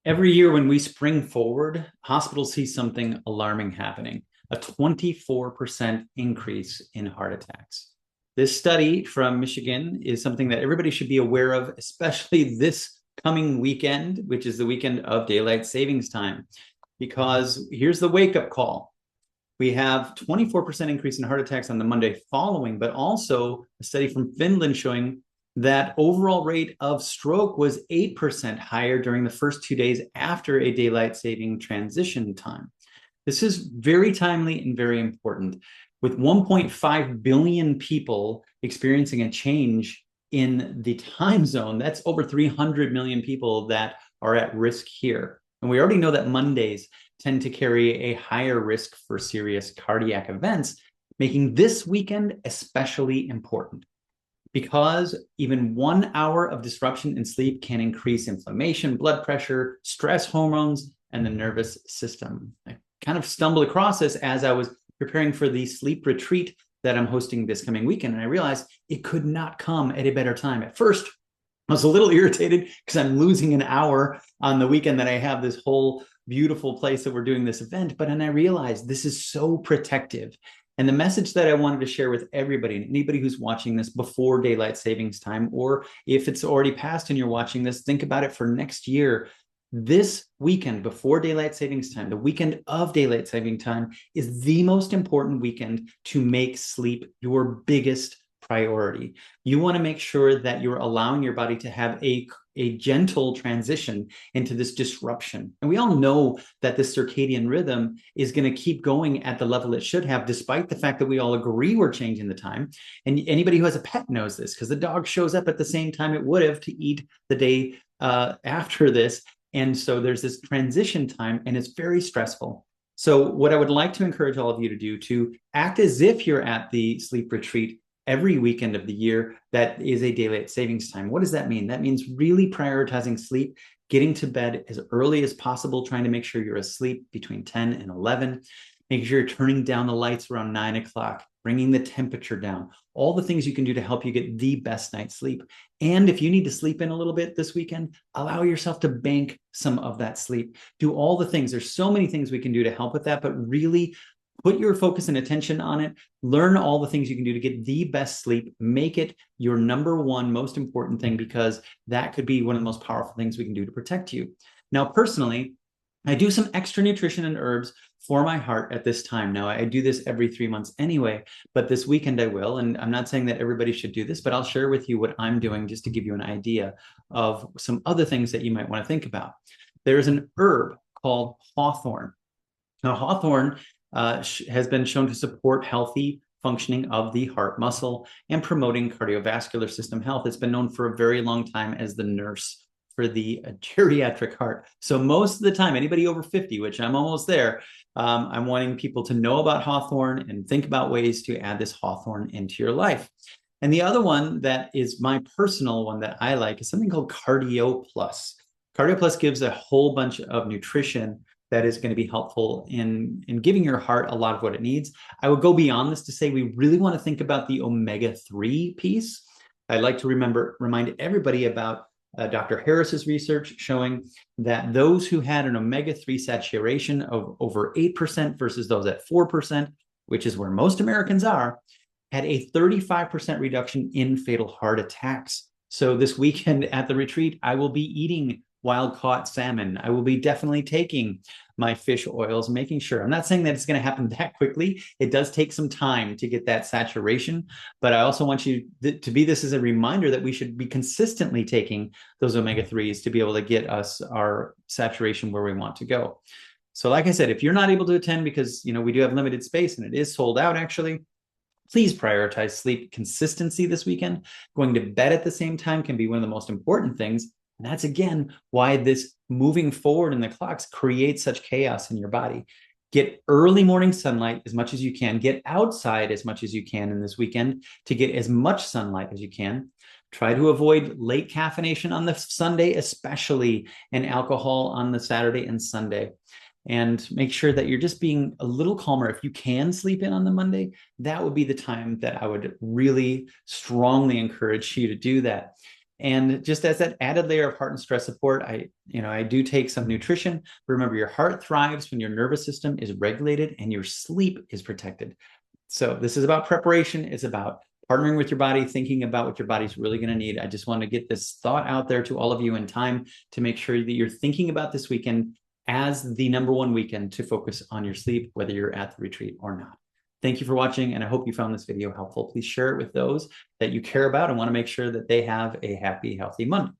Every year when we spring forward, hospitals see something alarming happening, a 24% increase in heart attacks. This study from Michigan is something that everybody should be aware of, especially this coming weekend, which is the weekend of daylight savings time, because here's the wake-up call. We have 24% increase in heart attacks on the Monday following, but also a study from Finland showing that overall rate of stroke was 8% higher during the first 2 days after a daylight saving transition time. This is very timely and very important. With 1.5 billion people experiencing a change in the time zone, that's over 300 million people that are at risk here. And we already know that Mondays tend to carry a higher risk for serious cardiac events, making this weekend especially important, because even 1 hour of disruption in sleep can increase inflammation, blood pressure, stress hormones, and the nervous system. I kind of stumbled across this as I was preparing for the sleep retreat that I'm hosting this coming weekend, and I realized it could not come at a better time. At first, I was a little irritated because I'm losing an hour on the weekend that I have this whole beautiful place that we're doing this event, but then I realized this is so protective. And the message that I wanted to share with everybody, and anybody who's watching this before daylight savings time, or if it's already passed and you're watching this, think about it for next year. This weekend before daylight savings time, the weekend of daylight saving time, is the most important weekend to make sleep your biggest priority. You want to make sure that you're allowing your body to have a gentle transition into this disruption. And we all know that this circadian rhythm is going to keep going at the level it should have, despite the fact that we all agree we're changing the time. And anybody who has a pet knows this, because the dog shows up at the same time it would have to eat the day after this. And so there's this transition time, and it's very stressful. So what I would like to encourage all of you to do, to act as if you're at the sleep retreat every weekend of the year that is a daylight savings time. What does that mean? That means really prioritizing sleep, getting to bed as early as possible, trying to make sure you're asleep between 10 and 11, making sure you're turning down the lights around 9 o'clock, bringing the temperature down, all the things you can do to help you get the best night's sleep. And if you need to sleep in a little bit this weekend, allow yourself to bank some of that sleep. Do all the things. There's so many things we can do to help with that, but really put your focus and attention on it. Learn all the things you can do to get the best sleep. Make it your number one most important thing, because that could be one of the most powerful things we can do to protect you. Now, personally, I do some extra nutrition and herbs for my heart at this time. Now, I do this every 3 months anyway, but this weekend I will. And I'm not saying that everybody should do this, but I'll share with you what I'm doing just to give you an idea of some other things that you might want to think about. There's an herb called hawthorn. Now, hawthorn has been shown to support healthy functioning of the heart muscle and promoting cardiovascular system health. It's been known for a very long time as the nurse for the geriatric heart. So most of the time, anybody over 50, which I'm almost there, I'm wanting people to know about hawthorn and think about ways to add this hawthorn into your life. And the other one that is my personal one that I like is something called Cardio Plus. Cardio Plus gives a whole bunch of nutrition that is going to be helpful in giving your heart a lot of what it needs. I would go beyond this to say we really want to think about the omega-3 piece. I'd like to remind everybody about Dr. Harris's research showing that those who had an omega-3 saturation of over 8% versus those at 4%, which is where most Americans are, had a 35% reduction in fatal heart attacks. So this weekend at the retreat, I will be eating wild-caught salmon. I will be definitely taking my fish oils, making sure. I'm not saying that it's going to happen that quickly. It does take some time to get that saturation, but I also want you to be this as a reminder that we should be consistently taking those omega-3s to be able to get us our saturation where we want to go. So like I said, if you're not able to attend because we do have limited space and it is sold out actually, please prioritize sleep consistency this weekend. Going to bed at the same time can be one of the most important things. And that's, again, why this moving forward in the clocks creates such chaos in your body. Get early morning sunlight as much as you can. Get outside as much as you can in this weekend to get as much sunlight as you can. Try to avoid late caffeination on the Sunday, especially, and alcohol on the Saturday and Sunday. And make sure that you're just being a little calmer. If you can sleep in on the Monday, that would be the time that I would really strongly encourage you to do that. And just as that added layer of heart and stress support, I do take some nutrition. Remember, your heart thrives when your nervous system is regulated and your sleep is protected. So this is about preparation. It's about partnering with your body, thinking about what your body's really going to need. I just want to get this thought out there to all of you in time to make sure that you're thinking about this weekend as the number one weekend to focus on your sleep, whether you're at the retreat or not. Thank you for watching, and I hope you found this video helpful. Please share it with those that you care about and want to make sure that they have a happy, healthy Monday.